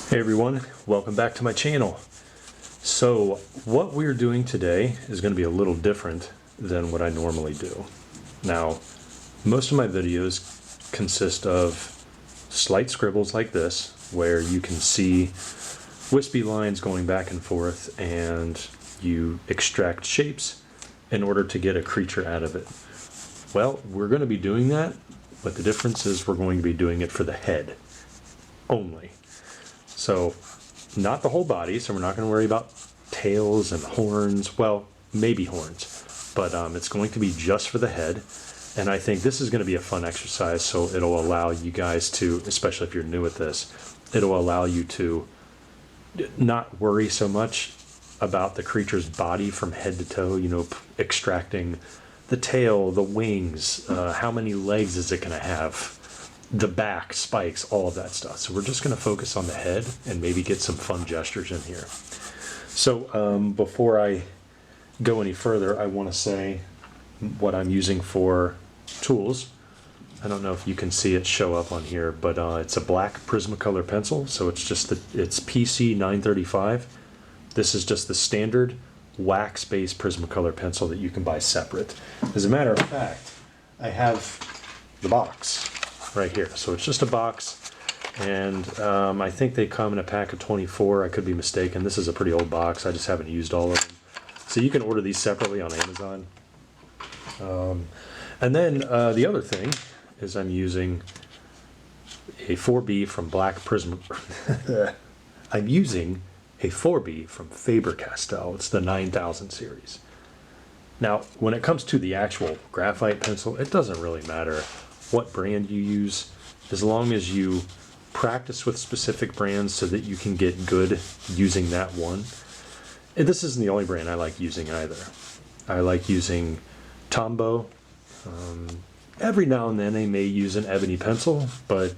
Hey everyone, welcome back to my channel. So what we're doing today is going to be a little different than what I normally do. Now, most of my videos consist of slight scribbles like this, where you can see wispy lines going back and forth and you extract shapes in order to get a creature out of it. Well, we're going to be doing that, but the difference is we're going to be doing it for the head only. So not the whole body, so we're not going to worry about tails and horns. Well, maybe horns, but it's going to be just for the head. And I think this is going to be a fun exercise, so it'll allow you guys to, especially if you're new at this, it'll allow you to not worry so much about the creature's body from head to toe, you know, extracting the tail, the wings, how many legs is it going to have, the back, spikes, all of that stuff. So we're just going to focus on the head and maybe get some fun gestures in here. So before I go any further, I want to say what I'm using for tools. I don't know if you can see it show up on here, but it's a black Prismacolor pencil. So it's just it's PC 935. This is just the standard wax-based Prismacolor pencil that you can buy separate. As a matter of fact, I have the box right here. So it's just a box, and I think they come in a pack of 24. I could be mistaken. This is a pretty old box. I just haven't used all of them. So you can order these separately on Amazon. And then the other thing is I'm using a 4B from Black Prism. I'm using a 4B from Faber-Castell. It's the 9000 series. Now, when it comes to the actual graphite pencil, it doesn't really matter what brand you use, as long as you practice with specific brands so that you can get good using that one. And this isn't the only brand I like using either. I like using Tombow. Every now and then I may use an ebony pencil, but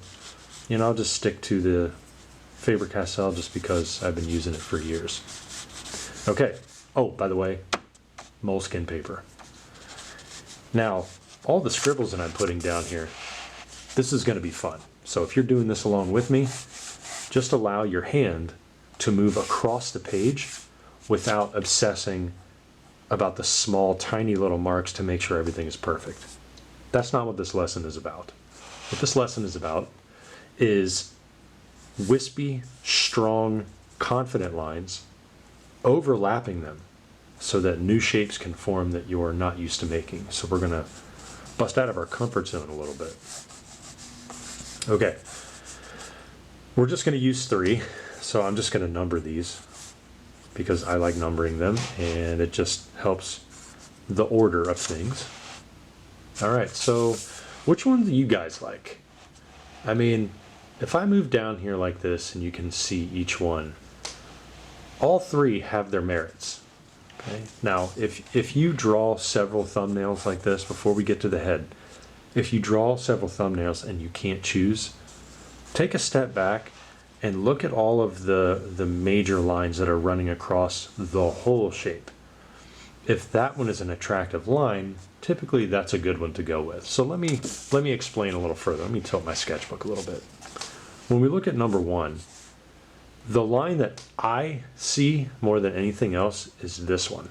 you know, I'll just stick to the Faber-Castell just because I've been using it for years. Okay. Oh, by the way, moleskin paper. Now, all the scribbles that I'm putting down here, this is going to be fun. So if you're doing this along with me, just allow your hand to move across the page without obsessing about the small, tiny little marks to make sure everything is perfect. That's not what this lesson is about. What this lesson is about is wispy, strong, confident lines, overlapping them so that new shapes can form that you're not used to making. So we're going to bust out of our comfort zone a little bit. Okay, we're just going to use 3, so I'm just going to number these because I like numbering them and it just helps the order of things. All right, so which one do you guys like? I mean, if I move down here like this and you can see each one, all 3 have their merits. Okay. Now, if you draw several thumbnails like this before we get to the head, if you draw several thumbnails and you can't choose, take a step back and look at all of the major lines that are running across the whole shape. If that one is an attractive line, typically that's a good one to go with. So let me explain a little further. Let me tilt my sketchbook a little bit. When we look at number 1, the line that I see more than anything else is this one.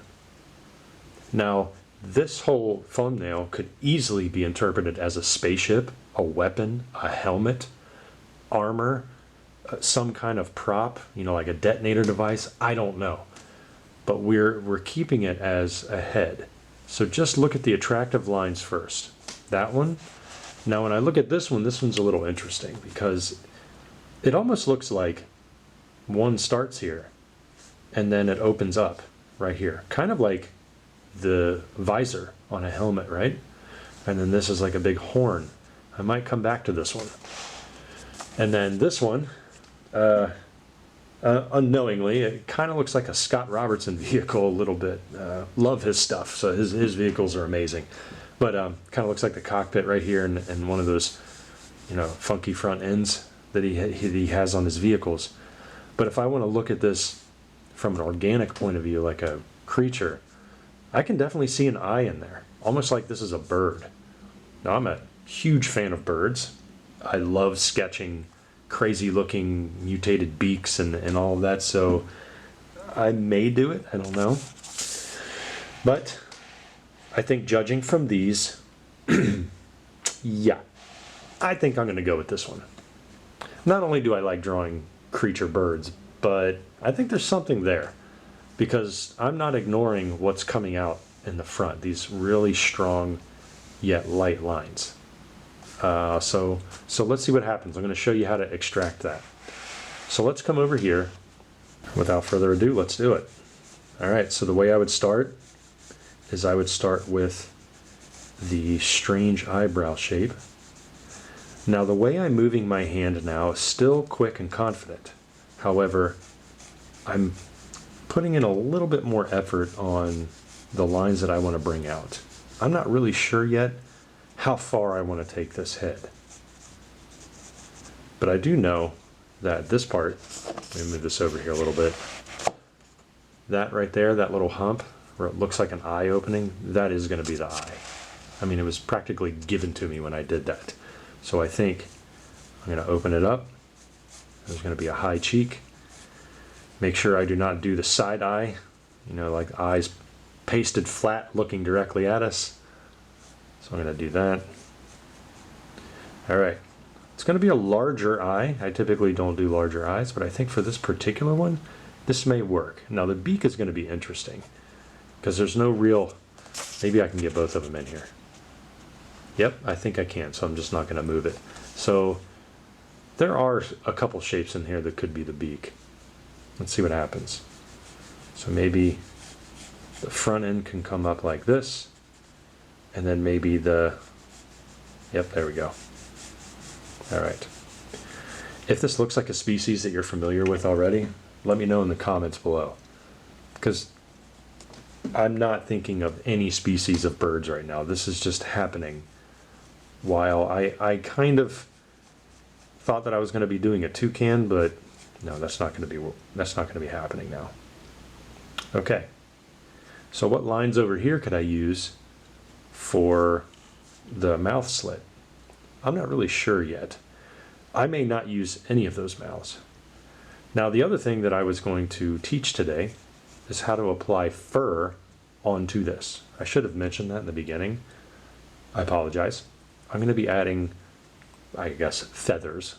Now, this whole thumbnail could easily be interpreted as a spaceship, a weapon, a helmet, armor, some kind of prop, you know, like a detonator device. I don't know. But we're keeping it as a head. So just look at the attractive lines first. That one. Now, when I look at this one's a little interesting because it almost looks like one starts here and then it opens up right here, kind of like the visor on a helmet, right? And then this is like a big horn. I might come back to this one. And then this one, unknowingly, it kind of looks like a Scott Robertson vehicle a little bit. Love his stuff, so his vehicles are amazing. But kind of looks like the cockpit right here and one of those, you know, funky front ends that he has on his vehicles. But if I want to look at this from an organic point of view, like a creature, I can definitely see an eye in there, almost like this is a bird. Now, I'm a huge fan of birds. I love sketching crazy looking mutated beaks and all of that, so I may do it, I don't know. But I think judging from these, yeah, I think I'm going to go with this one. Not only do I like drawing creature birds, but I think there's something there, because I'm not ignoring what's coming out in the front, these really strong yet light lines. So let's see what happens. I'm going to show you how to extract that. So let's come over here. Without further ado, let's do it. All right, so the way I would start is I would start with the strange eyebrow shape. Now the way I'm moving my hand now is still quick and confident. However, I'm putting in a little bit more effort on the lines that I want to bring out. I'm not really sure yet how far I want to take this head. But I do know that this part, let me move this over here a little bit, that right there, that little hump where it looks like an eye opening, that is going to be the eye. I mean, it was practically given to me when I did that. So I think I'm going to open it up. There's going to be a high cheek. Make sure I do not do the side eye, you know, like eyes pasted flat looking directly at us. So I'm going to do that. All right. It's going to be a larger eye. I typically don't do larger eyes, but I think for this particular one, this may work. Now the beak is going to be interesting because there's no real, maybe I can get both of them in here. Yep, I think I can, so I'm just not going to move it. So there are a couple shapes in here that could be the beak. Let's see what happens. So maybe the front end can come up like this, and then maybe the, yep, there we go. All right. If this looks like a species that you're familiar with already, let me know in the comments below, because I'm not thinking of any species of birds right now. This is just happening while I kind of thought that I was going to be doing a toucan, but no, that's not going to be happening now. Okay. So what lines over here could I use for the mouth slit? I'm not really sure yet. I may not use any of those mouths. Now the other thing that I was going to teach today is how to apply fur onto this. I should have mentioned that in the beginning. I apologize. I'm going to be adding, I guess, feathers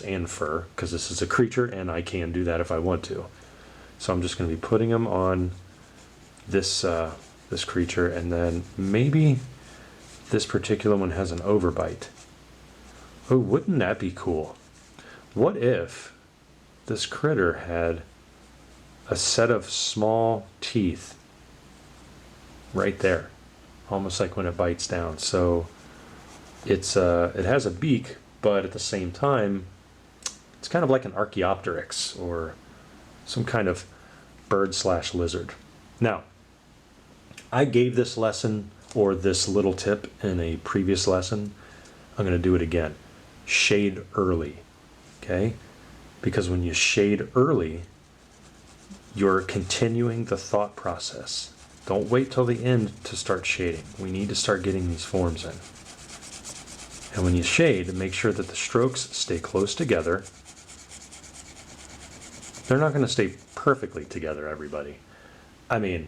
and fur, because this is a creature and I can do that if I want to. So I'm just going to be putting them on this this creature, and then maybe this particular one has an overbite. Oh, wouldn't that be cool? What if this critter had a set of small teeth right there, almost like when it bites down? So it's it has a beak, but at the same time, it's kind of like an Archaeopteryx or some kind of bird/lizard. Now, I gave this lesson or this little tip in a previous lesson. I'm going to do it again. Shade early, okay? Because when you shade early, you're continuing the thought process. Don't wait till the end to start shading. We need to start getting these forms in. And when you shade, make sure that the strokes stay close together. They're not going to stay perfectly together, everybody. I mean,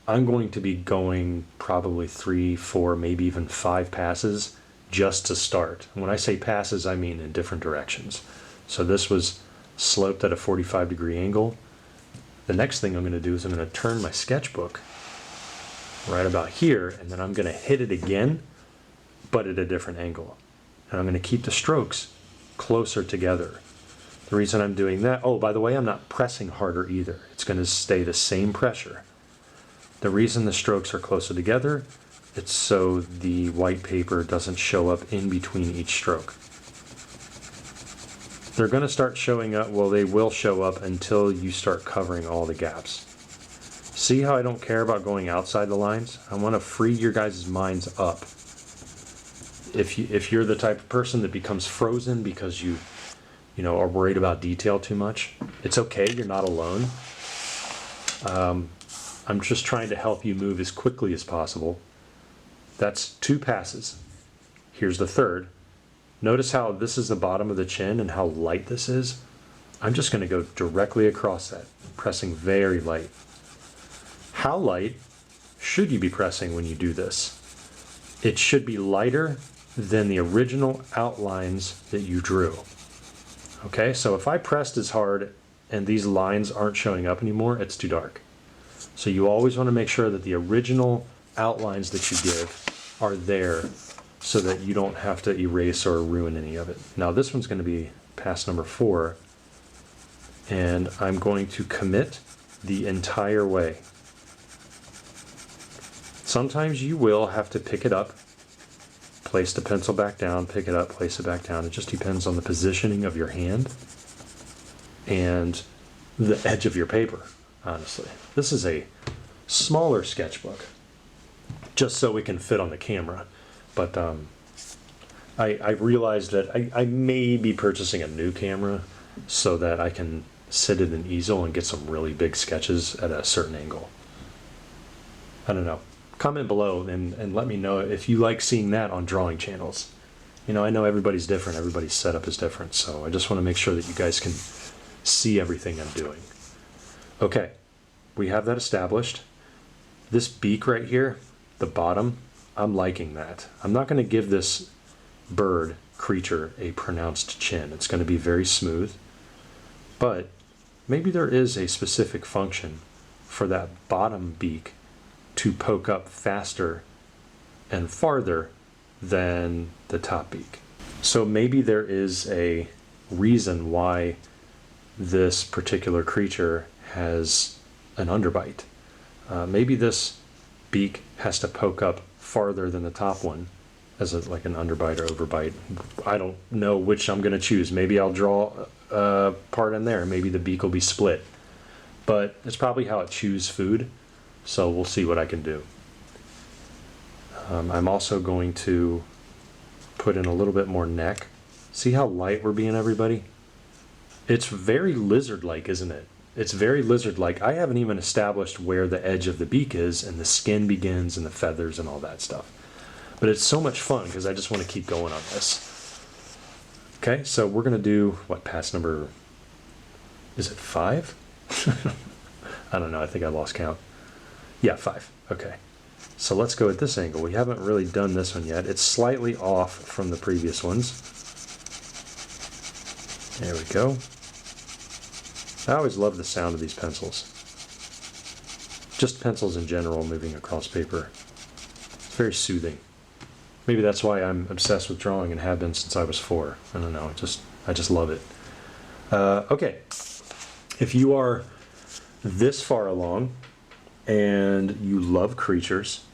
I'm going to be going probably 3, 4, maybe even 5 passes just to start. And when I say passes, I mean in different directions. So this was sloped at a 45-degree angle. The next thing I'm going to do is I'm going to turn my sketchbook right about here, and then I'm going to hit it again, but at a different angle. And I'm going to keep the strokes closer together. The reason I'm doing that, oh, by the way, I'm not pressing harder either. It's going to stay the same pressure. The reason the strokes are closer together, it's so the white paper doesn't show up in between each stroke. They're going to start showing up, well, they will show up until you start covering all the gaps. See how I don't care about going outside the lines? I want to free your guys' minds up. If you're the type of person that becomes frozen because you are worried about detail too much, it's okay, you're not alone. I'm just trying to help you move as quickly as possible. That's 2 passes. Here's the third. Notice how this is the bottom of the chin and how light this is? I'm just going to go directly across that, pressing very light. How light should you be pressing when you do this? It should be lighter than the original outlines that you drew. Okay, so if I pressed as hard and these lines aren't showing up anymore, it's too dark. So you always want to make sure that the original outlines that you give are there so that you don't have to erase or ruin any of it. Now this one's going to be pass number 4, and I'm going to commit the entire way. Sometimes you will have to pick it up, place the pencil back down, pick it up, place it back down. It just depends on the positioning of your hand and the edge of your paper, honestly. This is a smaller sketchbook, just so we can fit on the camera. But I realized that I may be purchasing a new camera so that I can sit at an easel and get some really big sketches at a certain angle. I don't know. Comment below and let me know if you like seeing that on drawing channels. You know, I know everybody's different, everybody's setup is different, so I just want to make sure that you guys can see everything I'm doing. Okay, we have that established. This beak right here, the bottom, I'm liking that. I'm not going to give this bird creature a pronounced chin. It's going to be very smooth, but maybe there is a specific function for that bottom beak to poke up faster and farther than the top beak. So maybe there is a reason why this particular creature has an underbite. Maybe this beak has to poke up farther than the top one as like an underbite or overbite. I don't know which I'm going to choose. Maybe I'll draw a part in there. Maybe the beak will be split. But it's probably how it chews food. So we'll see what I can do. I'm also going to put in a little bit more neck. See how light we're being, everybody? It's very lizard-like, isn't it? It's very lizard-like. I haven't even established where the edge of the beak is and the skin begins and the feathers and all that stuff. But it's so much fun because I just want to keep going on this. Okay, so we're going to do, what, pass number, is it 5? I don't know, I think I lost count. Yeah, 5. Okay. So let's go at this angle. We haven't really done this one yet. It's slightly off from the previous ones. There we go. I always love the sound of these pencils. Just pencils in general moving across paper. It's very soothing. Maybe that's why I'm obsessed with drawing and have been since I was 4. I don't know. I just love it. Okay. If you are this far along and you love creatures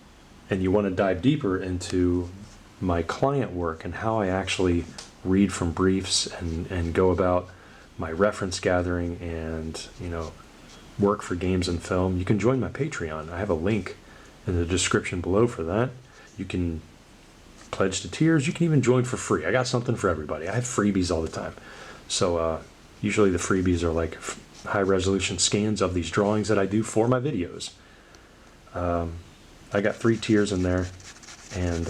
and you want to dive deeper into my client work and how I actually read from briefs and go about my reference gathering and, you know, work for games and film, you can join my Patreon. I have a link in the description below for that. You can pledge to tiers. You can even join for free. I got something for everybody. I have freebies all the time. So usually the freebies are like high resolution scans of these drawings that I do for my videos. I got 3 tiers in there, and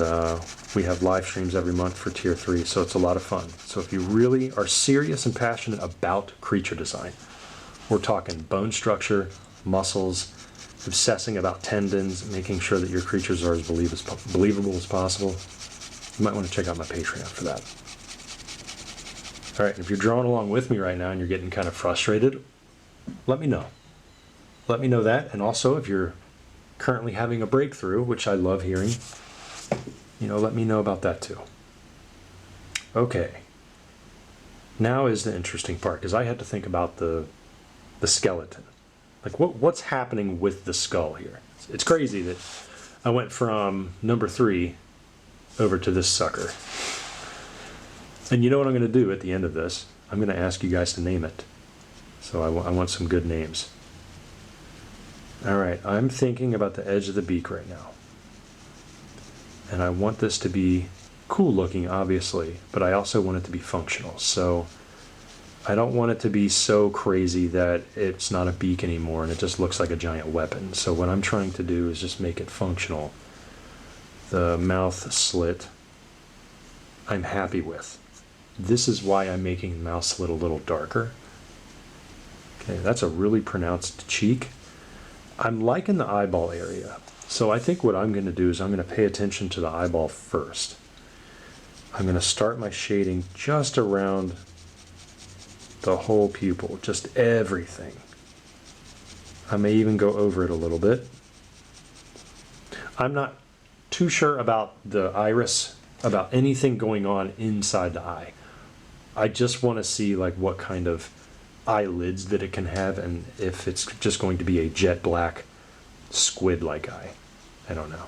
we have live streams every month for tier 3, so it's a lot of fun. So if you really are serious and passionate about creature design, we're talking bone structure, muscles, obsessing about tendons, making sure that your creatures are as believable as possible, you might want to check out my Patreon for that. All right, if you're drawing along with me right now and you're getting kind of frustrated, let me know. Let me know that, and also if you're currently having a breakthrough, which I love hearing, you know, let me know about that too. Okay, now is the interesting part, because I had to think about the skeleton. Like what's happening with the skull here? It's crazy that I went from number 3 over to this sucker. And you know what I'm going to do at the end of this? I'm going to ask you guys to name it. So I want some good names. All right, I'm thinking about the edge of the beak right now. And I want this to be cool looking, obviously, but I also want it to be functional. So I don't want it to be so crazy that it's not a beak anymore and it just looks like a giant weapon. So what I'm trying to do is just make it functional. The mouth slit, I'm happy with. This is why I'm making the mouse slit a little darker. Okay, that's a really pronounced cheek. I'm liking the eyeball area. So I think what I'm going to do is I'm going to pay attention to the eyeball first. I'm going to start my shading just around the whole pupil, just everything. I may even go over it a little bit. I'm not too sure about the iris, about anything going on inside the eye. I just want to see like what kind of eyelids that it can have, and if it's just going to be a jet black squid-like eye. I don't know.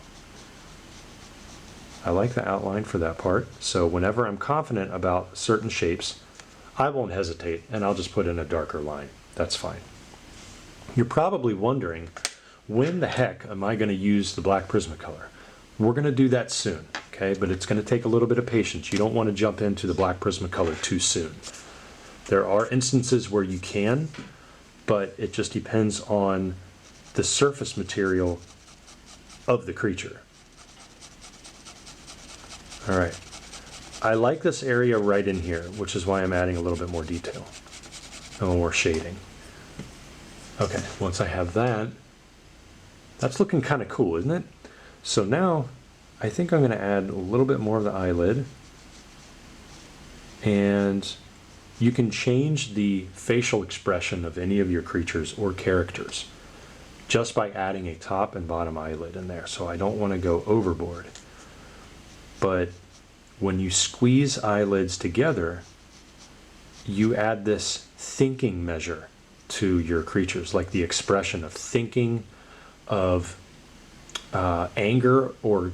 I like the outline for that part, so whenever I'm confident about certain shapes, I won't hesitate and I'll just put in a darker line. That's fine. You're probably wondering, when the heck am I going to use the black Prismacolor? We're going to do that soon, okay? But it's going to take a little bit of patience. You don't want to jump into the black Prismacolor too soon. There are instances where you can, but it just depends on the surface material of the creature. All right. I like this area right in here, which is why I'm adding a little bit more detail, a little more shading. Okay, once I have that, that's looking kind of cool, isn't it? So now I think I'm going to add a little bit more of the eyelid, and you can change the facial expression of any of your creatures or characters just by adding a top and bottom eyelid in there. So I don't want to go overboard. But when you squeeze eyelids together, you add this thinking measure to your creatures, like the expression of thinking, of anger, or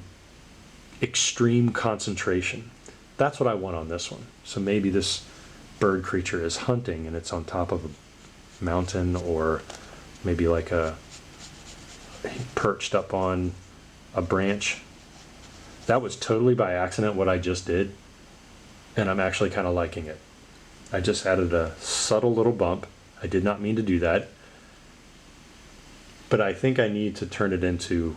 extreme concentration. That's what I want on this one. So maybe this bird creature is hunting and it's on top of a mountain, or maybe like perched up on a branch. That was totally by accident what I just did, and I'm actually kind of liking it. I just added a subtle little bump. I did not mean to do that, but I think I need to turn it into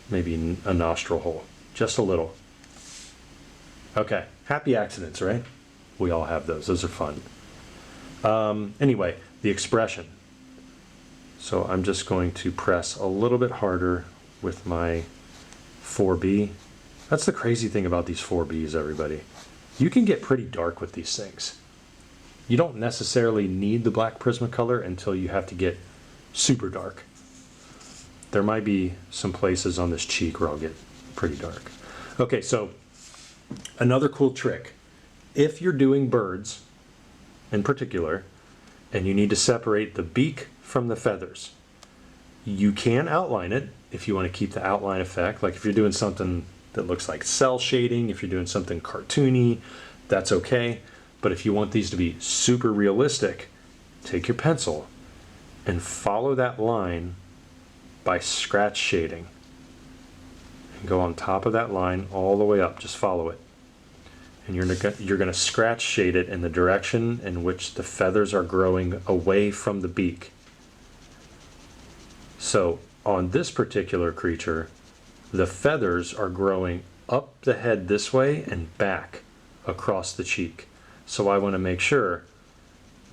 maybe a nostril hole, just a little. Okay, happy accidents, right? We all have those. Those are fun. Anyway, the expression. So I'm just going to press a little bit harder with my 4B. That's the crazy thing about these 4Bs, everybody. You can get pretty dark with these things. You don't necessarily need the black Prismacolor until you have to get super dark. There might be some places on this cheek where I'll get pretty dark. Okay, so another cool trick. If you're doing birds in particular, and you need to separate the beak from the feathers, you can outline it if you want to keep the outline effect. Like if you're doing something that looks like cell shading, if you're doing something cartoony, that's okay. But if you want these to be super realistic, take your pencil and follow that line by scratch shading. And go on top of that line all the way up, just follow it. And you're going to scratch shade it in the direction in which the feathers are growing away from the beak. So on this particular creature, the feathers are growing up the head this way and back across the cheek. So I want to make sure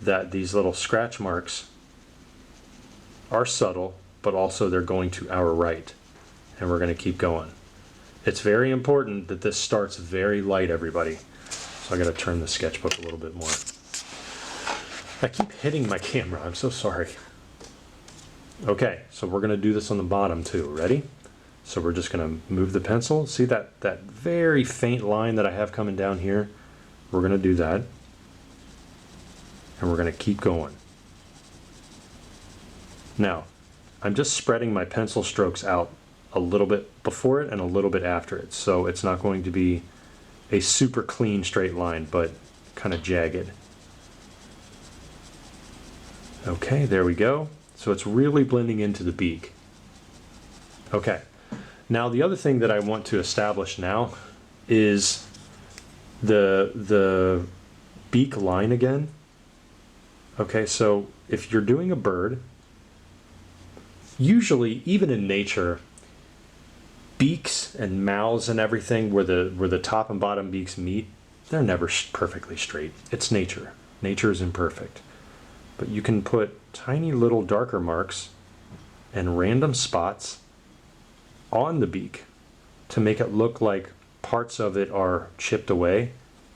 that these little scratch marks are subtle, but also they're going to our right. And we're going to keep going. It's very important that this starts very light, everybody. So I got to turn the sketchbook a little bit more. I keep hitting my camera. I'm so sorry. Okay, so we're going to do this on the bottom too. Ready? So we're just going to move the pencil. See that very faint line that I have coming down here? We're going to do that. And we're going to keep going. Now, I'm just spreading my pencil strokes out a little bit before it and a little bit after it. So it's not going to be a super clean straight line, but kind of jagged. Okay, there we go. So it's really blending into the beak. Okay. Now the other thing that I want to establish now is the beak line again. Okay, so if you're doing a bird, usually, even in nature, beaks and mouths and everything where the top and bottom beaks meet, they're never perfectly straight. It's nature. Nature is imperfect. But you can put tiny little darker marks and random spots on the beak to make it look like parts of it are chipped away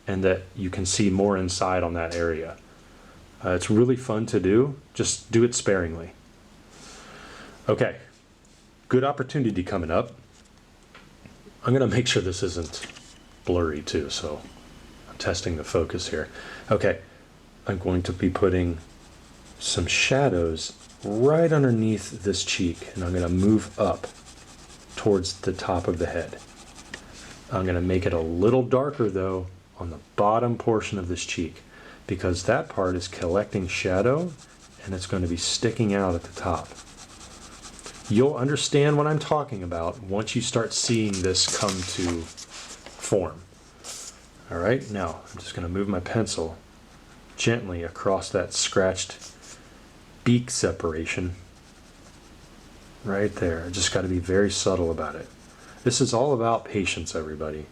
and that you can see more inside on that area. It's really fun to do. Just do it sparingly. Okay, good opportunity coming up. I'm going to make sure this isn't blurry too, so I'm testing the focus here. Okay, I'm going to be putting some shadows right underneath this cheek, and I'm going to move up towards the top of the head. I'm going to make it a little darker though on the bottom portion of this cheek, because that part is collecting shadow and it's going to be sticking out at the top. You'll understand what I'm talking about once you start seeing this come to form. All right, now I'm just going to move my pencil gently across that scratched beak separation right there. I just got to be very subtle about it. This is all about patience, everybody.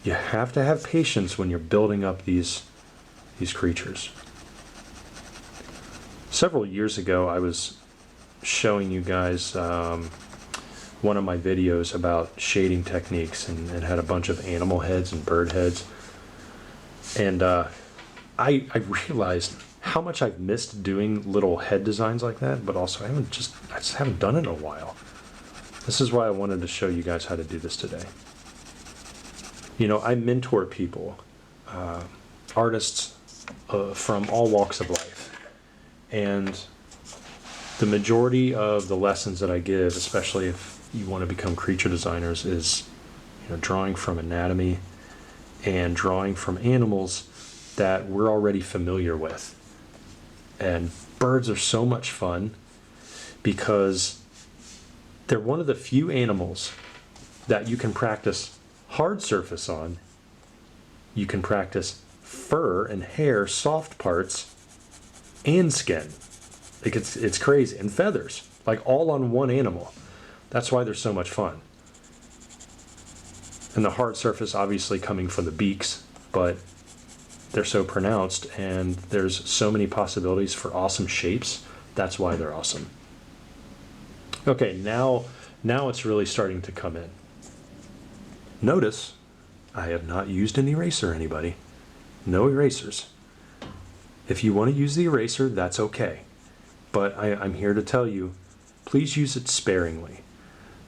You have to have patience when you're building up these creatures. Several years ago, I was showing you guys one of my videos about shading techniques, and had a bunch of animal heads and bird heads. And I realized how much I've missed doing little head designs like that, but also I just haven't done it in a while. This is why I wanted to show you guys how to do this today. You know, I mentor people, artists from all walks of life, and the majority of the lessons that I give, especially if you want to become creature designers, is, you know, drawing from anatomy and drawing from animals that we're already familiar with. And birds are so much fun because they're one of the few animals that you can practice hard surface on. You can practice fur and hair, soft parts, and skin. Like it's crazy. And feathers, like all on one animal. That's why they're so much fun. And the hard surface obviously coming from the beaks, but they're so pronounced and there's so many possibilities for awesome shapes. That's why they're awesome. Okay, now it's really starting to come in. Notice I have not used an eraser, anybody. No erasers. If you want to use the eraser, that's okay. But I'm here to tell you, please use it sparingly.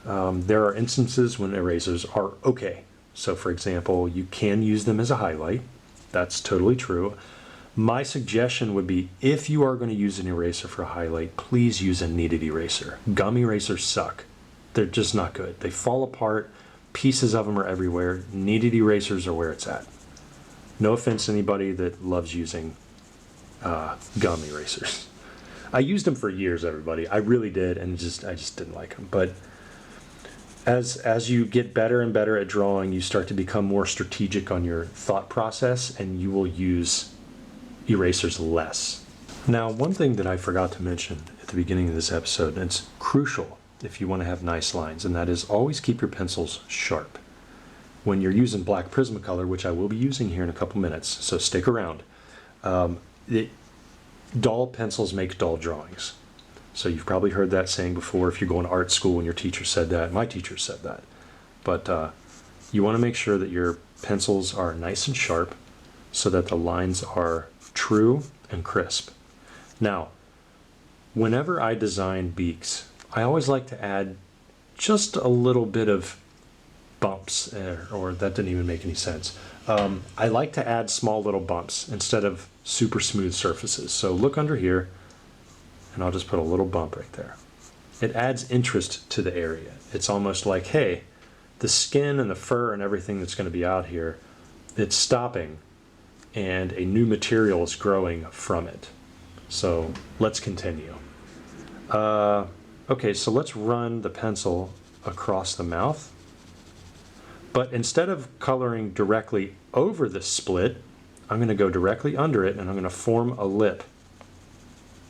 There are instances when erasers are okay. So for example, you can use them as a highlight. That's totally true. My suggestion would be, if you are going to use an eraser for a highlight, please use a kneaded eraser. Gum erasers suck. They're just not good. They fall apart. Pieces of them are everywhere. Kneaded erasers are where it's at. No offense to anybody that loves using gum erasers. I used them for years, everybody. I really did, and I just didn't like them. But as you get better and better at drawing, you start to become more strategic on your thought process, and you will use erasers less. Now, one thing that I forgot to mention at the beginning of this episode, and it's crucial if you want to have nice lines, and that is always keep your pencils sharp. When you're using black Prismacolor, which I will be using here in a couple minutes, so stick around, dull pencils make dull drawings. So you've probably heard that saying before if you're going to art school and your teacher said that. My teacher said that. But you want to make sure that your pencils are nice and sharp so that the lines are true and crisp. Now, whenever I design beaks, I always like to add just a little bit of bumps, or that didn't even make any sense. I like to add small little bumps instead of super smooth surfaces. So look under here, and I'll just put a little bump right there. It adds interest to the area. It's almost like, hey, the skin and the fur and everything that's going to be out here, it's stopping, and a new material is growing from it. So let's continue. Okay, so let's run the pencil across the mouth. But instead of coloring directly over the split, I'm going to go directly under it, and I'm going to form a lip.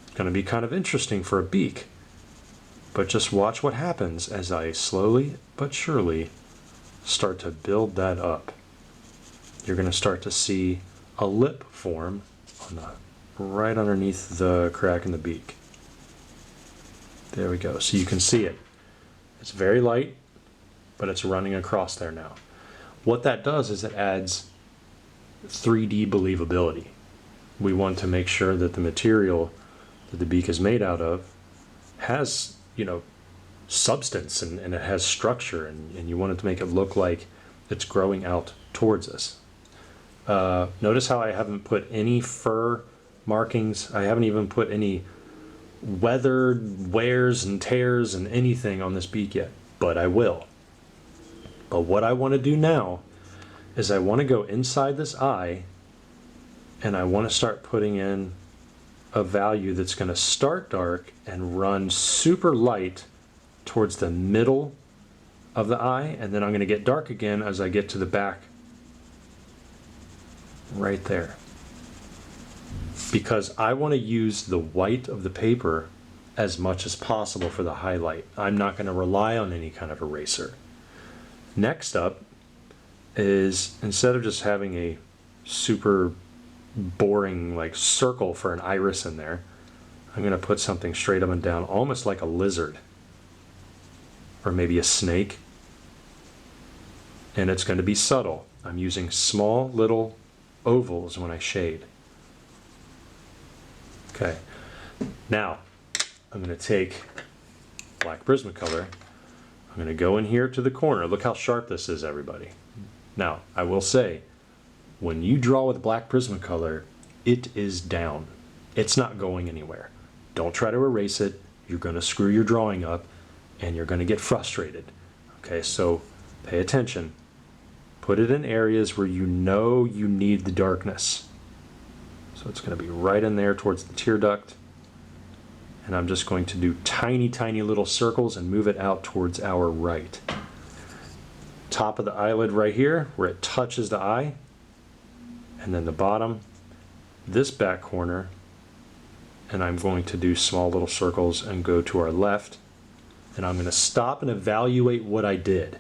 It's going to be kind of interesting for a beak. But just watch what happens as I slowly but surely start to build that up. you're going to start to see a lip form on the, right underneath the crack in the beak. There we go. So you can see it. It's very light, but it's running across there now. What that does is it adds 3D believability. We want to make sure that the material that the beak is made out of has, you know, substance and it has structure, and you want it to make it look like it's growing out towards us. Notice how I haven't put any fur markings. I haven't even put any weathered wears and tears and anything on this beak yet, but I will. But what I want to do now is I want to go inside this eye and I want to start putting in a value that's going to start dark and run super light towards the middle of the eye, and then I'm going to get dark again as I get to the back right there. Because I want to use the white of the paper as much as possible for the highlight. I'm not going to rely on any kind of eraser. Next up is, instead of just having a super boring like circle for an iris in there, I'm going to put something straight up and down, almost like a lizard or maybe a snake. And it's going to be subtle. I'm using small little ovals when I shade. Okay, now I'm going to take black Prismacolor. I'm going to go in here to the corner. Look how sharp this is, everybody. Now, I will say, when you draw with black Prismacolor, it is down. It's not going anywhere. Don't try to erase it. You're going to screw your drawing up and you're going to get frustrated. Okay, so pay attention. Put it in areas where you know you need the darkness. So it's going to be right in there towards the tear duct. And I'm just going to do tiny, tiny little circles and move it out towards our right. Top of the eyelid right here, where it touches the eye. And then the bottom, this back corner. And I'm going to do small little circles and go to our left. And I'm going to stop and evaluate what I did.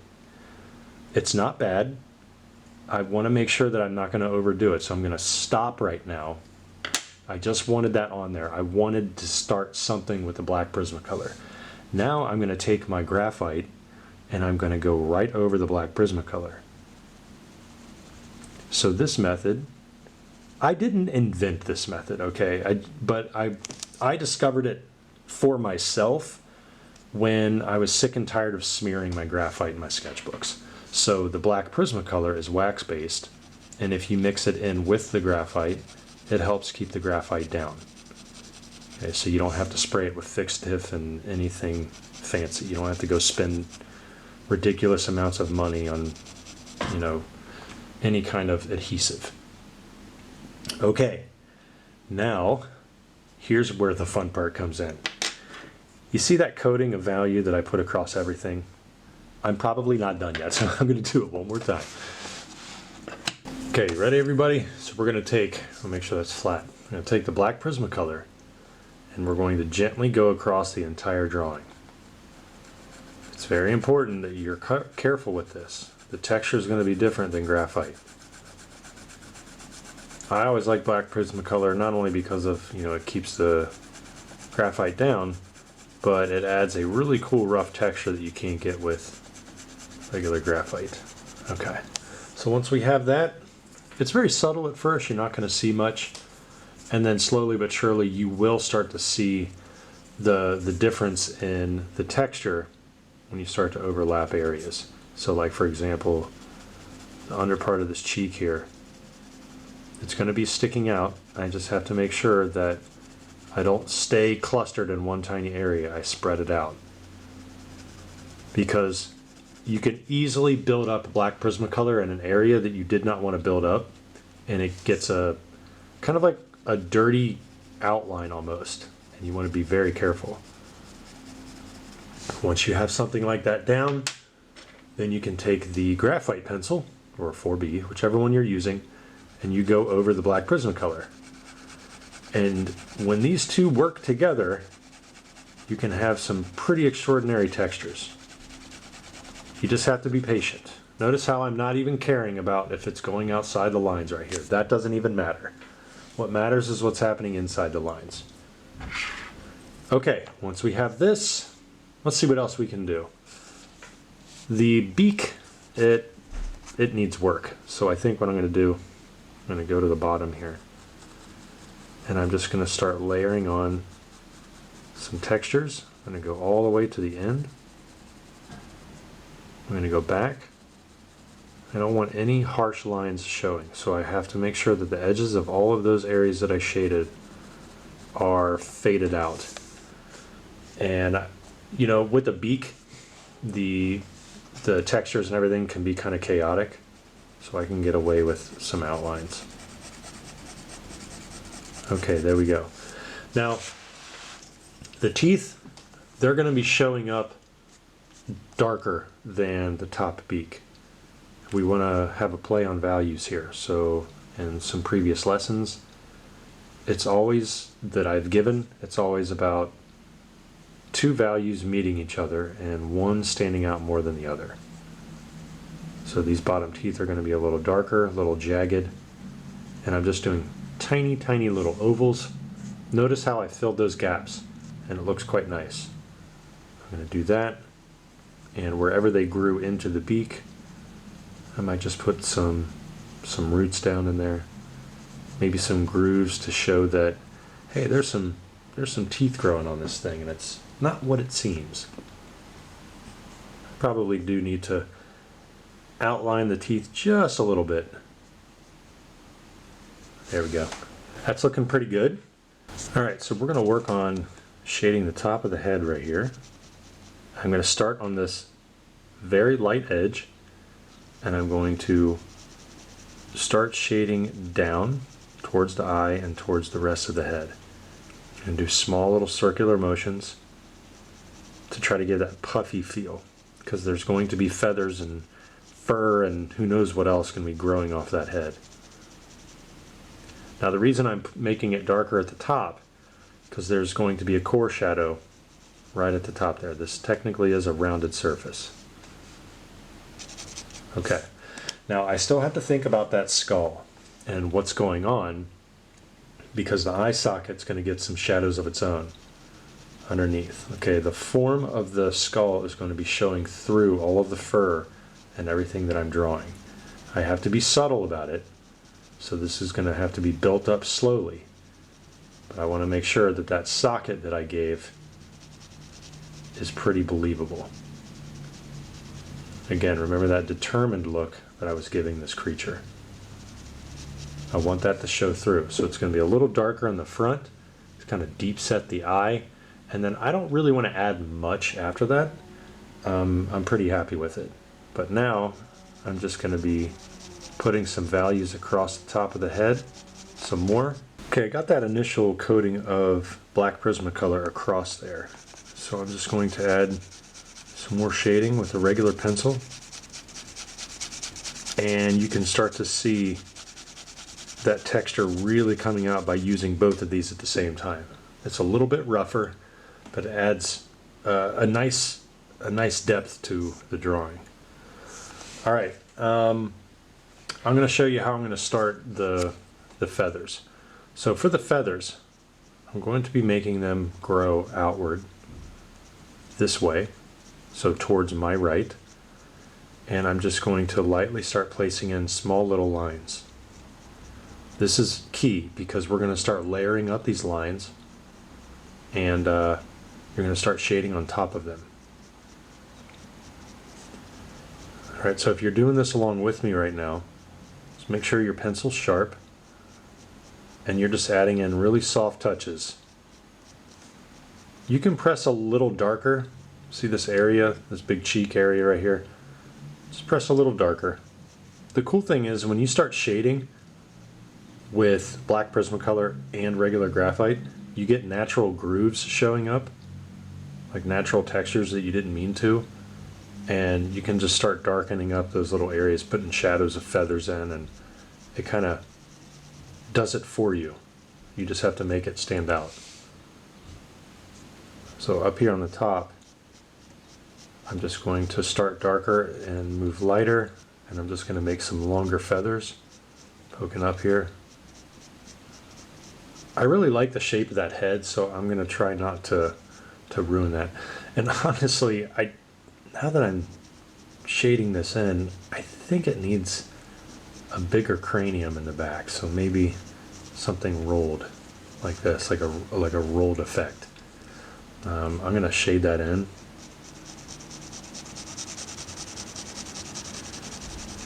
It's not bad. I want to make sure that I'm not going to overdo it. So I'm going to stop right now. I just wanted that on there. I wanted to start something with the black Prismacolor. Now I'm going to take my graphite and I'm going to go right over the black Prismacolor. So this method, I didn't invent this method, okay? But I discovered it for myself when I was sick and tired of smearing my graphite in my sketchbooks. So the black Prismacolor is wax-based, and if you mix it in with the graphite, it helps keep the graphite down. Okay, so you don't have to spray it with fixed stiff and anything fancy. You don't have to go spend ridiculous amounts of money on, you know, any kind of adhesive. Okay, now here's where the fun part comes in. You see that coating of value that I put across everything? I'm probably not done yet, so I'm going to do it one more time. Okay, ready everybody? So we're going to take, I'll make sure that's flat. I'm going to take the black Prismacolor and we're going to gently go across the entire drawing. It's very important that you're careful with this. The texture is going to be different than graphite. I always like black Prismacolor not only because of, you know, it keeps the graphite down, but it adds a really cool rough texture that you can't get with regular graphite. Okay, so once we have that, it's very subtle at first, you're not going to see much, and then slowly but surely you will start to see the difference in the texture when you start to overlap areas. So like for example, the under part of this cheek here, it's going to be sticking out. I just have to make sure that I don't stay clustered in one tiny area. I spread it out. Because you can easily build up black Prismacolor in an area that you did not want to build up, and it gets a kind of like a dirty outline almost, and you want to be very careful. Once you have something like that down, then you can take the graphite pencil, or 4B, whichever one you're using, and you go over the black Prismacolor. And when these two work together, you can have some pretty extraordinary textures. You just have to be patient, Notice how I'm not even caring about if it's going outside the lines right here. That doesn't even matter. What matters is what's happening inside the lines. Okay, once we have this, let's see what else we can do. The beak, it needs work. So I think what I'm going to do, I'm going to go to the bottom here. And I'm just going to start layering on some textures. I'm going to go all the way to the end. I'm going to go back. I don't want any harsh lines showing, so I have to make sure that the edges of all of those areas that I shaded are faded out. And you know, with the beak, the textures and everything can be kind of chaotic, so I can get away with some outlines. Okay, there we go. Now, the teeth, they're going to be showing up darker than the top beak. We want to have a play on values here. So in some previous lessons, it's always that I've given, it's always about two values meeting each other and one standing out more than the other. So these bottom teeth are going to be a little darker, a little jagged, and I'm just doing tiny, tiny little ovals. Notice how I filled those gaps, and it looks quite nice. I'm going to do that, and wherever they grew into the beak, I might just put some roots down in there, maybe some grooves to show that, hey, there's some teeth growing on this thing, and it's not what it seems. Probably do need to outline the teeth just a little bit. There we go. That's looking pretty good. All right, so we're going to work on shading the top of the head right here. I'm going to start on this very light edge, and I'm going to start shading down towards the eye and towards the rest of the head. And do small little circular motions to try to get that puffy feel, because there's going to be feathers and fur and who knows what else can be growing off that head. Now the reason I'm making it darker at the top, because there's going to be a core shadow right at the top there. This technically is a rounded surface. Okay, now I still have to think about that skull and what's going on, because the eye socket's going to get some shadows of its own underneath. Okay, the form of the skull is going to be showing through all of the fur and everything that I'm drawing. I have to be subtle about it, so this is going to have to be built up slowly. But I want to make sure that that socket that I gave is pretty believable. Again, remember that determined look that I was giving this creature. I want that to show through. So it's going to be a little darker in the front, to kind of deep set the eye, and then I don't really want to add much after that. I'm pretty happy with it. But now I'm just going to be putting some values across the top of the head, some more. Okay, I got that initial coating of black Prismacolor across there. So I'm just going to add some more shading with a regular pencil. And you can start to see that texture really coming out by using both of these at the same time. It's a little bit rougher, but it adds a nice depth to the drawing. All right, I'm going to show you how I'm going to start the feathers. So for the feathers, I'm going to be making them grow outward this way, so towards my right, and I'm just going to lightly start placing in small little lines. This is key because we're going to start layering up these lines, and you're going to start shading on top of them. Alright, so if you're doing this along with me right now, just make sure your pencil's sharp, and you're just adding in really soft touches. You can press a little darker. See this area, this big cheek area right here? Just press a little darker. The cool thing is when you start shading with black Prismacolor and regular graphite, you get natural grooves showing up, like natural textures that you didn't mean to, and you can just start darkening up those little areas, putting shadows of feathers in, and it kind of does it for you. You just have to make it stand out. So up here on the top, I'm just going to start darker and move lighter and I'm just going to make some longer feathers poking up here. I really like the shape of that head, so I'm going to try not to ruin that. And honestly, now that I'm shading this in, I think it needs a bigger cranium in the back, so maybe something rolled like this, like a rolled effect. I'm going to shade that in.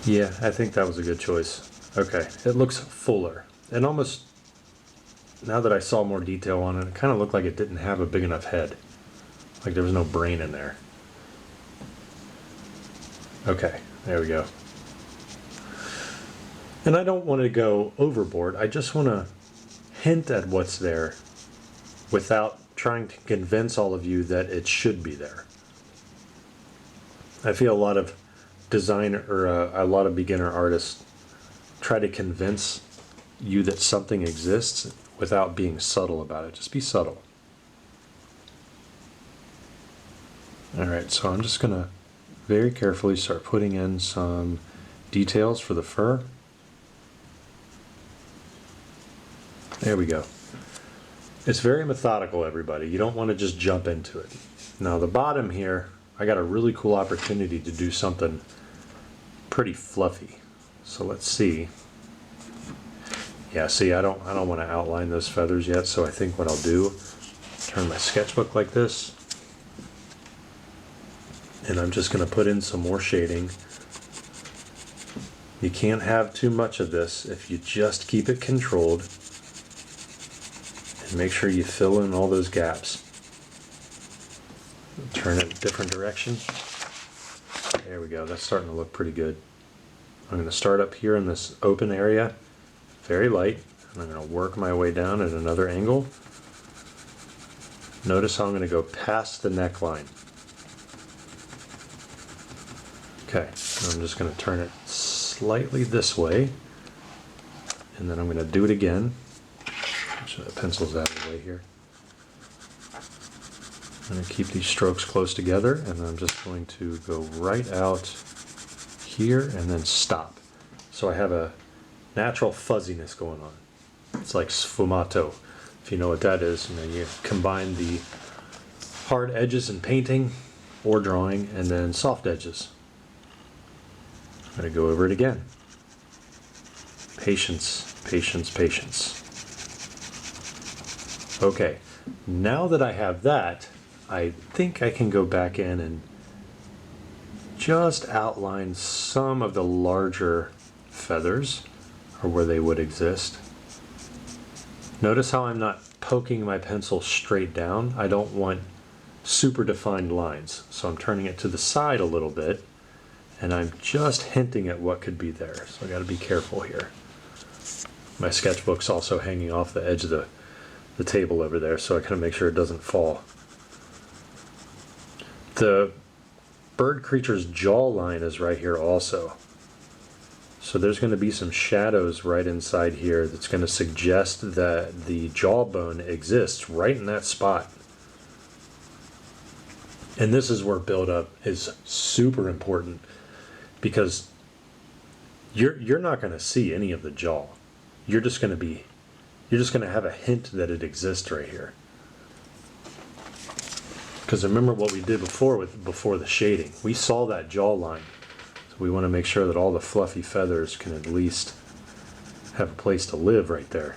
Yeah, I think that was a good choice. Okay, it looks fuller. And almost, now that I saw more detail on it, it kind of looked like it didn't have a big enough head. Like there was no brain in there. Okay, there we go. And I don't want to go overboard. I just want to hint at what's there without trying to convince all of you that it should be there. I feel a lot of designer or a lot of beginner artists try to convince you that something exists without being subtle about it. Just be subtle. All right, so I'm just gonna very carefully start putting in some details for the fur. There we go. It's very methodical, everybody. You don't want to just jump into it. Now the bottom here, I got a really cool opportunity to do something pretty fluffy. So let's see. Yeah, see, I don't want to outline those feathers yet, so I think what I'll do, turn my sketchbook like this, and I'm just going to put in some more shading. You can't have too much of this if you just keep it controlled. And make sure you fill in all those gaps. Turn it a different direction. There we go, that's starting to look pretty good. I'm going to start up here in this open area, very light, and I'm going to work my way down at another angle. Notice how I'm going to go past the neckline. Okay, I'm just going to turn it slightly this way, and then I'm going to do it again. Make sure the pencil's out of the way here. I'm going to keep these strokes close together, and I'm just going to go right out here and then stop. So I have a natural fuzziness going on. It's like sfumato, if you know what that is. You combine the hard edges in painting or drawing, and then soft edges. I'm going to go over it again. Patience, patience, patience. Okay, now that I have that, I think I can go back in and just outline some of the larger feathers, or where they would exist. Notice how I'm not poking my pencil straight down. I don't want super defined lines, so I'm turning it to the side a little bit, and I'm just hinting at what could be there. So I got to be careful here. My sketchbook's also hanging off the edge of the table over there, so I gotta make sure it doesn't fall. The bird creature's jawline is right here also. So there's going to be some shadows right inside here that's going to suggest that the jawbone exists right in that spot. And this is where build-up is super important, because you're not going to see any of the jaw. You're just going to have a hint that it exists right here. Because remember what we did before the shading. We saw that jawline. So we want to make sure that all the fluffy feathers can at least have a place to live right there.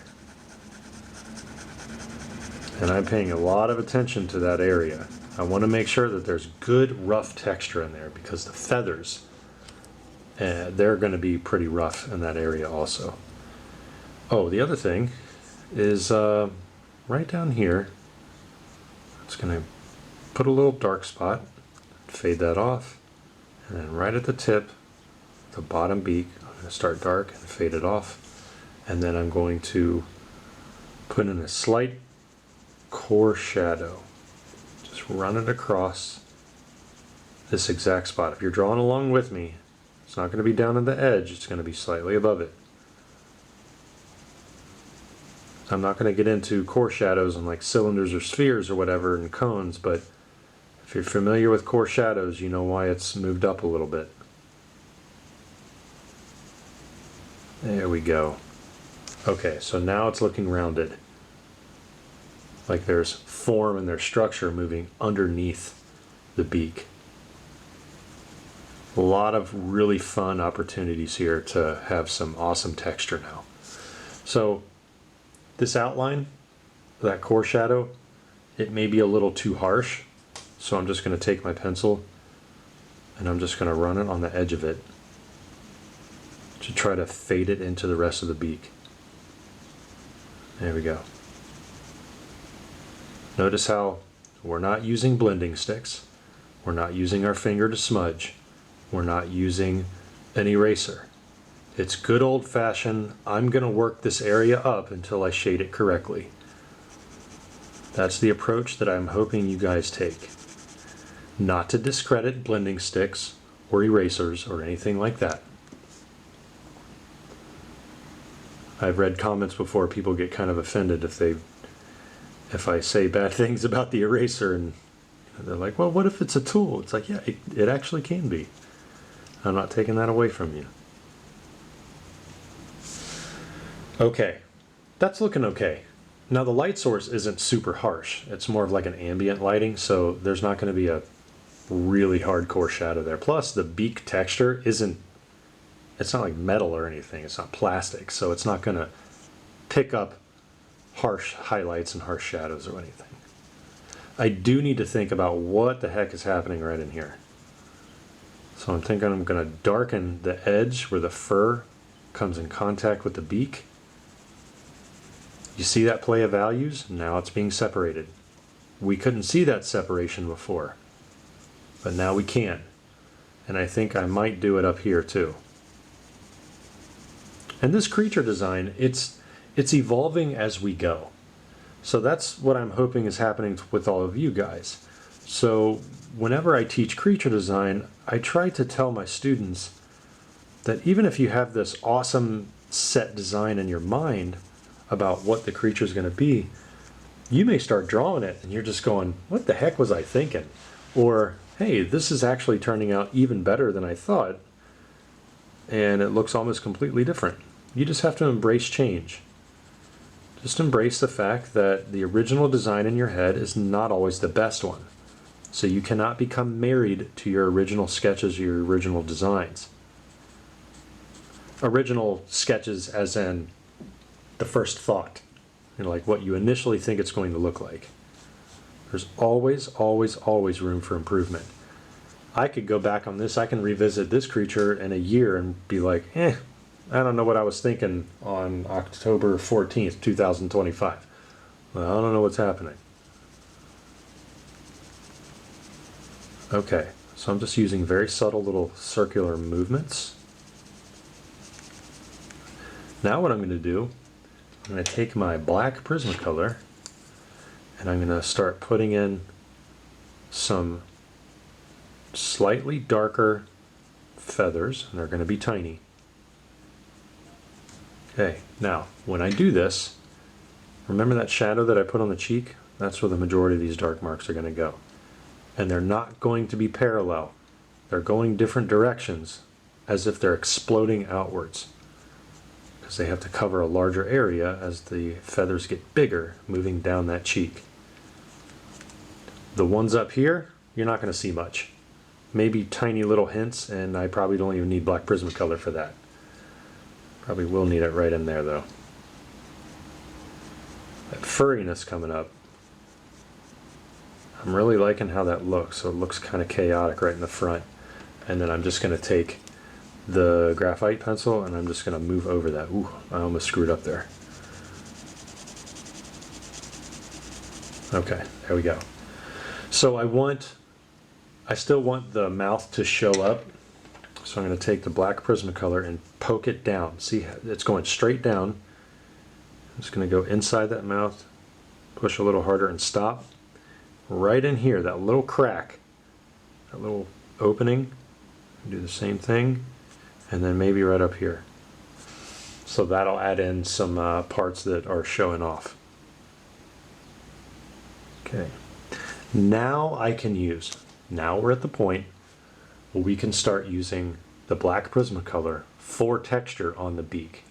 And I'm paying a lot of attention to that area. I want to make sure that there's good rough texture in there, because the feathers, they're going to be pretty rough in that area also. Oh, the other thing is right down here, I'm just going to put a little dark spot, fade that off, and then right at the tip, the bottom beak, I'm going to start dark and fade it off, and then I'm going to put in a slight core shadow. Just run it across this exact spot. If you're drawing along with me, it's not going to be down at the edge, it's going to be slightly above it. I'm not going to get into core shadows and like cylinders or spheres or whatever and cones, but if you're familiar with core shadows, you know why it's moved up a little bit. There we go. Okay, so now it's looking rounded. Like there's form and there's structure moving underneath the beak. A lot of really fun opportunities here to have some awesome texture now. So this outline, that core shadow, it may be a little too harsh. So I'm just going to take my pencil and I'm just going to run it on the edge of it to try to fade it into the rest of the beak. There we go. Notice how we're not using blending sticks. We're not using our finger to smudge. We're not using an eraser. It's good old-fashioned, I'm going to work this area up until I shade it correctly. That's the approach that I'm hoping you guys take. Not to discredit blending sticks or erasers or anything like that. I've read comments before, people get kind of offended if I say bad things about the eraser, and they're like, well, what if it's a tool? It's like, yeah, it actually can be. I'm not taking that away from you. Okay, that's looking okay. Now the light source isn't super harsh. It's more of like an ambient lighting, so there's not going to be a really hardcore shadow there. Plus the beak texture isn't, it's not like metal or anything. It's not plastic, so it's not going to pick up harsh highlights and harsh shadows or anything. I do need to think about what the heck is happening right in here. So I'm thinking I'm going to darken the edge where the fur comes in contact with the beak. You see that play of values? Now it's being separated. We couldn't see that separation before, but now we can. And I think I might do it up here too. And this creature design, it's evolving as we go. So that's what I'm hoping is happening with all of you guys. So whenever I teach creature design, I try to tell my students that even if you have this awesome set design in your mind about what the creature is going to be, you may start drawing it and you're just going, what the heck was I thinking? Or, hey, this is actually turning out even better than I thought, and it looks almost completely different. You just have to embrace change. Just embrace the fact that the original design in your head is not always the best one. So you cannot become married to your original sketches or your original designs. Original sketches as in the first thought, you know, like what you initially think it's going to look like. There's always, always, always room for improvement. I could go back on this, I can revisit this creature in a year and be like, I don't know what I was thinking on October 14th, 2025. Well, I don't know what's happening. Okay, so I'm just using very subtle little circular movements. Now what I'm going to do, I'm going to take my black Prismacolor and I'm going to start putting in some slightly darker feathers, and they're going to be tiny. Okay, now when I do this, remember that shadow that I put on the cheek? That's where the majority of these dark marks are going to go. And they're not going to be parallel. They're going different directions, as if they're exploding outwards, because they have to cover a larger area as the feathers get bigger moving down that cheek. The ones up here, you're not going to see much. Maybe tiny little hints, and I probably don't even need black Prismacolor for that. Probably will need it right in there though. That furriness coming up, I'm really liking how that looks. So it looks kind of chaotic right in the front. And then I'm just going to take the graphite pencil and I'm just going to move over that. Ooh, I almost screwed up there. Okay, there we go. So I still want the mouth to show up. So I'm going to take the black Prismacolor and poke it down. See, it's going straight down. I'm just going to go inside that mouth, push a little harder and stop. Right in here, that little crack, that little opening, do the same thing, and then maybe right up here. So that'll add in some parts that are showing off. Okay, now we're at the point where we can start using the black Prismacolor for texture on the beak.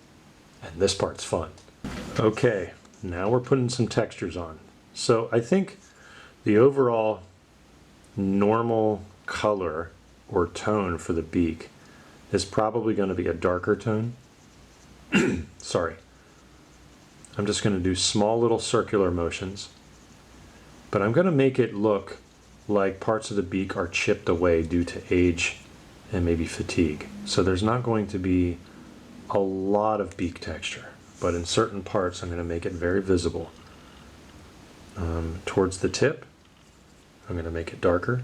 and this part's fun. Okay, now we're putting some textures on. So I think the overall normal color or tone for the beak is probably going to be a darker tone. Sorry. I'm just going to do small little circular motions, but I'm going to make it look like parts of the beak are chipped away due to age and maybe fatigue. So there's not going to be a lot of beak texture, but in certain parts I'm going to make it very visible. Towards the tip, I'm going to make it darker.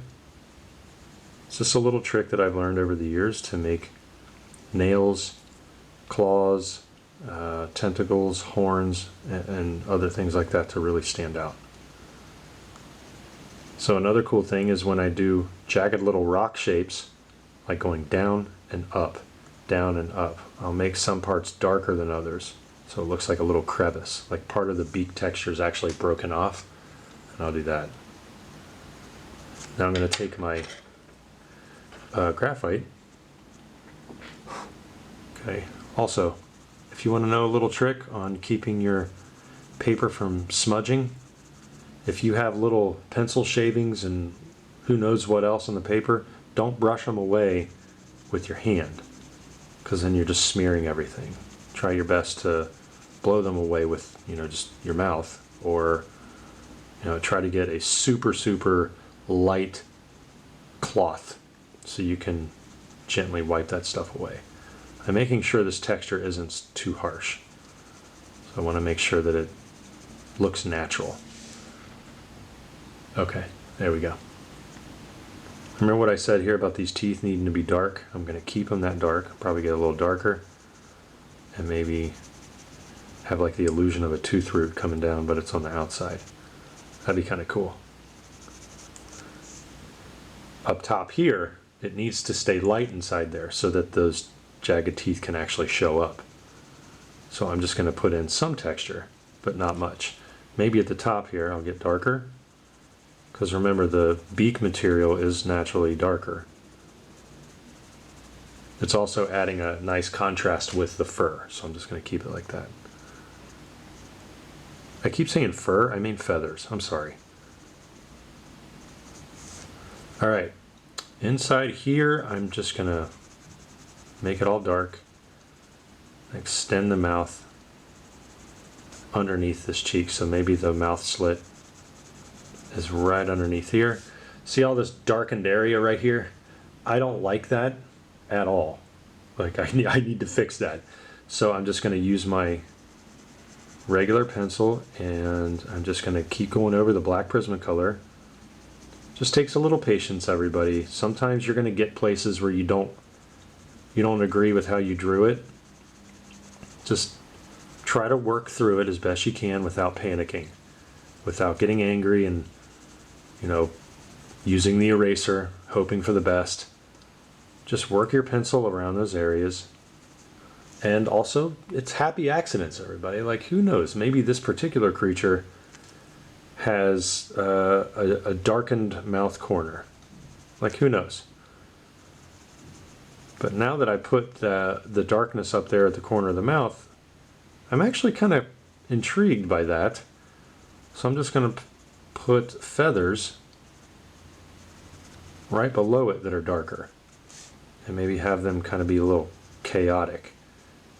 It's just a little trick that I've learned over the years to make nails, claws, tentacles, horns, and other things like that to really stand out. So another cool thing is when I do jagged little rock shapes, like going down and up, I'll make some parts darker than others, so it looks like a little crevice, like part of the beak texture is actually broken off, and I'll do that. Now I'm going to take my graphite. Okay. Also, if you want to know a little trick on keeping your paper from smudging, if you have little pencil shavings and who knows what else on the paper, don't brush them away with your hand, because then you're just smearing everything. Try your best to blow them away with, just your mouth, or try to get a super light cloth so you can gently wipe that stuff away. I'm making sure this texture isn't too harsh, so I want to make sure that it looks natural. Okay, there we go. Remember what I said here about these teeth needing to be dark? I'm going to keep them that dark, probably get a little darker, and maybe have like the illusion of a tooth root coming down, but it's on the outside. That'd be kind of cool. Up top here, it needs to stay light inside there so that those jagged teeth can actually show up. So I'm just going to put in some texture, but not much. Maybe at the top here I'll get darker, because remember the beak material is naturally darker. It's also adding a nice contrast with the fur, so I'm just going to keep it like that. I keep saying fur, I mean feathers, I'm sorry. Alright, inside here I'm just going to make it all dark. Extend the mouth underneath this cheek, so maybe the mouth slit is right underneath here. See all this darkened area right here? I don't like that at all. Like I need to fix that. So I'm just going to use my regular pencil and I'm just going to keep going over the black Prismacolor. Just takes a little patience, everybody. Sometimes you're going to get places where you don't agree with how you drew it. Just try to work through it as best you can without panicking, without getting angry and using the eraser, hoping for the best. Just work your pencil around those areas. And also, it's happy accidents, everybody. Like, who knows? Maybe this particular creature has a darkened mouth corner. Like, who knows? But now that I put the darkness up there at the corner of the mouth, I'm actually kind of intrigued by that. So I'm just going to put feathers right below it that are darker. And maybe have them kind of be a little chaotic.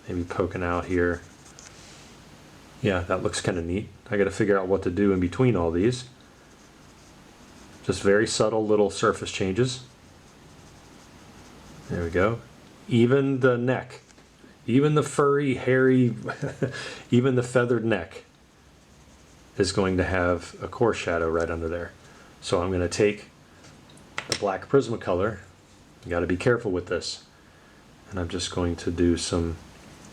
Maybe poking out here. Yeah, that looks kind of neat. I got to figure out what to do in between all these. Just very subtle little surface changes. There we go. Even the neck, even the furry, hairy, even the feathered neck is going to have a coarse shadow right under there. So I'm going to take the black Prismacolor. You got to be careful with this. And I'm just going to do some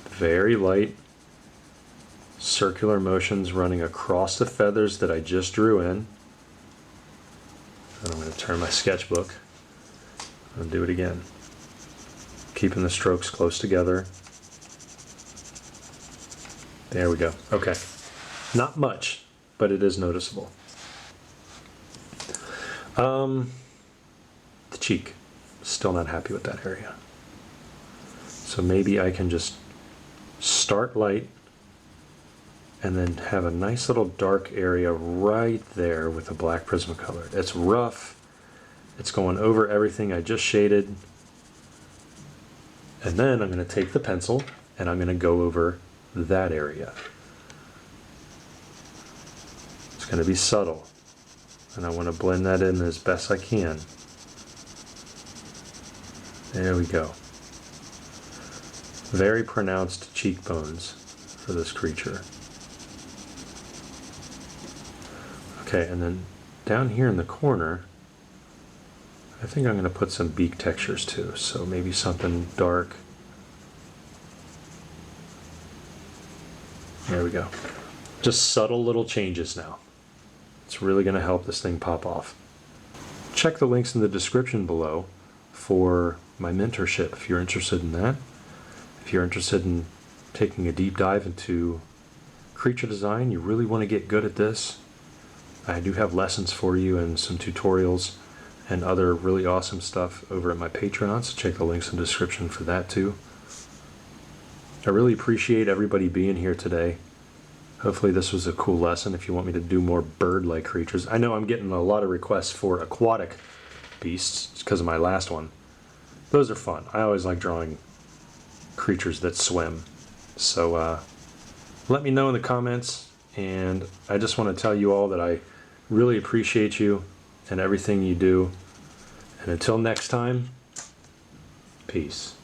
very light circular motions running across the feathers that I just drew in. And I'm going to turn my sketchbook and do it again. Keeping the strokes close together. There we go. Okay. Not much, but it is noticeable. The cheek. Still not happy with that area. So maybe I can just start light and then have a nice little dark area right there with the black Prismacolor. It's rough. It's going over everything I just shaded. And then I'm going to take the pencil and I'm going to go over that area. It's going to be subtle. And I want to blend that in as best I can. There we go. Very pronounced cheekbones for this creature. Okay, and then down here in the corner, I think I'm going to put some beak textures too. So maybe something dark. There we go. Just subtle little changes now. It's really going to help this thing pop off. Check the links in the description below for my mentorship if you're interested in that. If you're interested in taking a deep dive into creature design, you really want to get good at this, I do have lessons for you and some tutorials and other really awesome stuff over at my Patreon, so check the links in the description for that too. I really appreciate everybody being here today. Hopefully this was a cool lesson. If you want me to do more bird-like creatures, I know I'm getting a lot of requests for aquatic beasts because of my last one. Those are fun. I always like drawing creatures that swim. So let me know in the comments, and I just want to tell you all that I really appreciate you and everything you do. And until next time, peace.